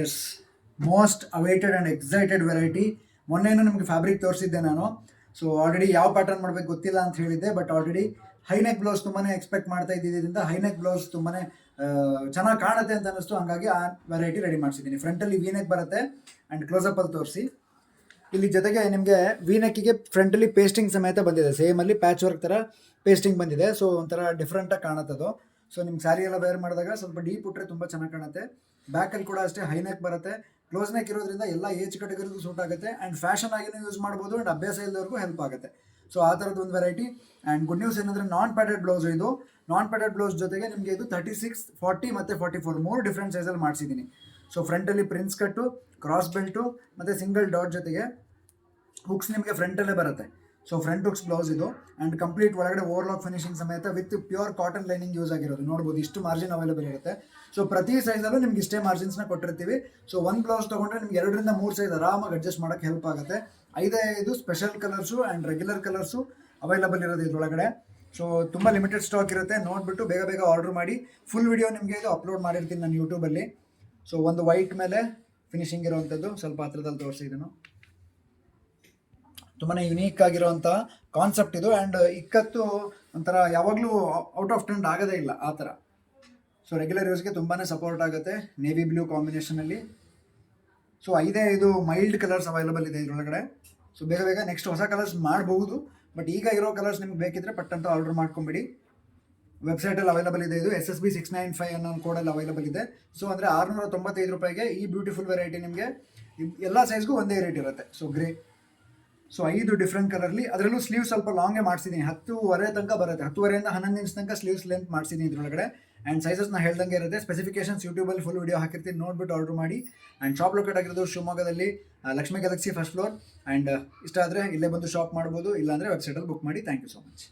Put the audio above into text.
S, most awaited and excited variety. ಮೊನ್ನೆನೂ ನಿಮಗೆ fabric ತೋರಿಸಿದ್ದೆ ನಾನು. ಸೊ ಆಲ್ರೆಡಿ ಯಾವ ಪ್ಯಾಟರ್ನ್ ಮಾಡಬೇಕು ಗೊತ್ತಿಲ್ಲ ಅಂತ ಹೇಳಿದ್ದೆ, ಬಟ್ ಆಲ್ರೆಡಿ ಹೈನೆಕ್ ಬ್ಲೌಸ್ ತುಂಬಾ ಎಕ್ಸ್ಪೆಕ್ಟ್ ಮಾಡ್ತಾ ಇದ್ದಿದ್ದರಿಂದ ಹೈನೆಕ್ ಬ್ಲೌಸ್ ತುಂಬಾ ಚೆನ್ನಾಗಿ ಕಾಣುತ್ತೆ ಅಂತ ಅನ್ನಿಸ್ತು. ಹಂಗಾಗಿ ಆ ವೆರೈಟಿ ರೆಡಿ ಮಾಡಿಸಿದ್ದೀನಿ. ಫ್ರಂಟಲ್ಲಿ ವೀನೆಕ್ ಬರುತ್ತೆ ಆ್ಯಂಡ್ ಕ್ಲೋಸಪ್ಪಲ್ಲಿ ತೋರಿಸಿ. ಇಲ್ಲಿ ಜೊತೆಗೆ ನಿಮಗೆ ವೀನೆಕ್ಕಿಗೆ ಫ್ರಂಟಲ್ಲಿ ಪೇಸ್ಟಿಂಗ್ ಸಮೇತ ಬಂದಿದೆ. ಸೇಮಲ್ಲಿ ಪ್ಯಾಚ್ ವರ್ಕ್ ಥರ ಪೇಸ್ಟಿಂಗ್ ಬಂದಿದೆ. ಸೊ ಒಂಥರ ಡಿಫ್ರೆಂಟಾಗಿ ಕಾಣುತ್ತದು. ಸೊ ನಿಮ್ಗೆ ಸ್ಯಾರಿ ಎಲ್ಲ ವೇರ್ ಮಾಡಿದಾಗ ಸ್ವಲ್ಪ ಡೀಪ್ ಉಟ್ಟರೆ ತುಂಬ ಚೆನ್ನಾಗಿ ಕಾಣುತ್ತೆ. ಬ್ಯಾಕಲ್ಲಿ ಕೂಡ ಅಷ್ಟೇ ಹೈನೆಕ್ ಬರುತ್ತೆ. ಕ್ಲೋಸ್ ನೆಕ್ ಇರೋದ್ರಿಂದ ಎಲ್ಲ ಏಜ್ ಕೆಟಗರಿಗೂ ಸೂಟ್ ಆಗುತ್ತೆ ಆ್ಯಂಡ್ ಫ್ಯಾಷನ್ ಆಗಿನೂ ಯೂಸ್ ಮಾಡ್ಬೋದು ಆ್ಯಂಡ್ ಅಭ್ಯಾಸ ಇಲ್ಲದವ್ರಿಗೂ ಹೆಲ್ಪ್ ಆಗುತ್ತೆ. ಸೊ ಆ ಥರದ್ದು ಒಂದು ವೆರೈಟಿ. ಆ್ಯಂಡ್ ಗುಡ್ ನ್ಯೂಸ್ ಏನಂದರೆ ನಾನ್ ಪ್ಯಾಡೆಡ್ ಬ್ಲೌಸ್ ಇದು. ನಾನ್ ಪ್ಯಾಡೆಡ್ ಬ್ಲೌಸ್ ಜೊತೆಗೆ ನಿಮಗೆ ಇದು 36, 40 ಮತ್ತು 44 ಮೂರು ಡಿಫ್ರೆಂಟ್ ಸೈಜಲ್ಲಿ ಮಾಡಿಸಿದ್ದೀನಿ. ಸೊ ಫ್ರಂಟಲ್ಲಿ ಪ್ರಿನ್ಸ್ ಕಟ್ಟು, ಕ್ರಾಸ್ ಬೆಲ್ಟು ಮತ್ತು ಸಿಂಗಲ್ ಡಾಟ್ ಜೊತೆಗೆ ಹುಕ್ಸ್ ನಿಮಗೆ ಫ್ರಂಟಲ್ಲೇ ಬರುತ್ತೆ. ಸೊ ಫ್ರಂಟ್ ಹುಕ್ಸ್ ಬ್ಲೌಸ್ ಇದು ಆ್ಯಂಡ್ ಕಂಪ್ಲೀಟ್ ಒಳಗಡೆ ಓವರ್ಲಾಕ್ ಫಿನಿಶಿಂಗ್ ಸಮೇತ with pure cotton lining use ಆಗಿರೋದು. ನೋಡ್ಬೋದು ಇಷ್ಟು ಮಾರ್ಜಿನ್ ಅವೈಲೇಬಲ್ ಇರುತ್ತೆ. ಸೊ ಪ್ರತಿ ಸೈಜಲ್ಲೂ ನಿಮ್ಗೆ ಇಷ್ಟೇ ಮಾರ್ಜಿನ್ಸ್ನ ಕೊಟ್ಟಿರ್ತೀವಿ. ಸೊ ಒಂದು ಬ್ಲೌಸ್ ತೊಗೊಂಡ್ರೆ ನಿಮ್ಗೆ 2ರಿಂದ 3 ಸೈಜ್ ಆರಾಮಾಗಿ ಅಡ್ಜಸ್ಟ್ ಮಾಡೋಕ್ಕೆ ಹೆಲ್ಪ್ ಆಗುತ್ತೆ. 5 special colours and regular colours available ಇರೋದು ಇದರೊಳಗಡೆ. ಸೊ ತುಂಬ ಲಿಮಿಟೆಡ್ ಸ್ಟಾಕ್ ಇರುತ್ತೆ. ನೋಡಿಬಿಟ್ಟು ಬೇಗ ಬೇಗ ಆರ್ಡರ್ ಮಾಡಿ. ಫುಲ್ ವಿಡಿಯೋ ನಿಮಗೆ ಇದು ಅಪ್ಲೋಡ್ ಮಾಡಿರ್ತೀನಿ ನಾನು ಯೂಟ್ಯೂಬಲ್ಲಿ. ಸೊ ಒಂದು ವೈಟ್ ಮೇಲೆ ಫಿನಿಶಿಂಗ್ ಇರೋವಂಥದ್ದು ಸ್ವಲ್ಪ ಹತ್ರದಲ್ಲಿ ತೋರಿಸಿದನು. ತುಂಬಾ ಯುನೀಕ್ ಆಗಿರೋವಂಥ ಕಾನ್ಸೆಪ್ಟ್ ಇದು. ಆ್ಯಂಡ್ ಇಕ್ಕತ್ತು ಒಂಥರ ಯಾವಾಗಲೂ ಔಟ್ ಆಫ್ ಟ್ರೆಂಡ್ ಆಗೋದೇ ಇಲ್ಲ ಆ ಥರ. ಸೊ ರೆಗ್ಯುಲರ್ ಯೂಸ್ಗೆ ತುಂಬಾ ಸಪೋರ್ಟ್ ಆಗುತ್ತೆ. ನೇವಿ ಬ್ಲೂ ಕಾಂಬಿನೇಷನಲ್ಲಿ. ಸೊ 5 ಮೈಲ್ಡ್ ಕಲರ್ಸ್ ಅವೈಲಬಲ್ ಇದೆ ಇದರೊಳಗಡೆ. ಸೊ ಬೇಗ ಬೇಗ ನೆಕ್ಸ್ಟ್ ಹೊಸ ಕಲರ್ಸ್ ಮಾಡಬಹುದು. ಬಟ್ ಈಗ ಇರೋ ಕಲರ್ಸ್ ನಿಮ್ಗೆ ಬೇಕಿದ್ರೆ ಪಟ್ಟಂತ ಆರ್ಡರ್ ಮಾಡ್ಕೊಂಬಿಡಿ. ವೆಬ್ಸೈಟಲ್ಲಿ ಅವೈಲಬಲ್ ಇದೆ. ಇದು SSB 695 ಅನ್ನೋ ಕೋಡಲ್ಲಿ ಅವೈಲಬಲ್ ಇದೆ. ಸೊ ಅಂದರೆ 695 ರೂಪಾಯಿಗೆ ಈ ಬ್ಯೂಟಿಫುಲ್ ವೆರೈಟಿ ನಿಮಗೆ ಎಲ್ಲ ಸೈಜ್ಗೂ ಒಂದೇ ರೇಟ್ ಇರುತ್ತೆ. So grey. ಸೊ 5 ಡಿಫ್ರೆಂಟ್ ಕಲರ್ಲಿ, ಅದರಲ್ಲೂ ಸ್ಲೀವ್ ಸ್ವಲ್ಪ ಲಾಂಗೇ ಮಾಡಿಸಿದ್ದೀನಿ. 10:30 ತನಕ ಬರುತ್ತೆ. 10:30ಯಿಂದ 11 ಇಂಚ್ ತನಕ ಸ್ಲೀವ್ಸ್ ಲೆಂತ್ ಮಾಡಿಸಿದ್ದೀನಿ ಇದರೊಳಗಡೆ. ಆ್ಯಂಡ್ ಸೈಜಸ್ನ ಹೇಳ್ದಂಗೆ ಇರುತ್ತೆ. ಸ್ಪೆಸಿಫಿಕೇಶನ್ಸ್ ಯೂಟ್ಯೂಬಲ್ಲಿ ಫುಲ್ ವಿಡಿಯೋ ಹಾಕಿರ್ತೀನಿ, ನೋಡ್ಬಿಟ್ಟು ಆರ್ಡರ್ ಮಾಡಿ. ಆ್ಯಂಡ್ ಶಾಪ್ ಲೊಕೇಟ್ ಆಗಿರೋದು ಶಿವಮೊಗ್ಗದಲ್ಲಿ Lakshmi Galaxy first floor. And ಇಷ್ಟ ಆದರೆ ಇಲ್ಲೇ ಬಂದು ಶಾಪ್ ಮಾಡ್ಬೋದು, ಇಲ್ಲಾಂದರೆ ವೆಬ್ಸೈಟಲ್ಲಿ ಬುಕ್ ಮಾಡಿ. Thank you so much.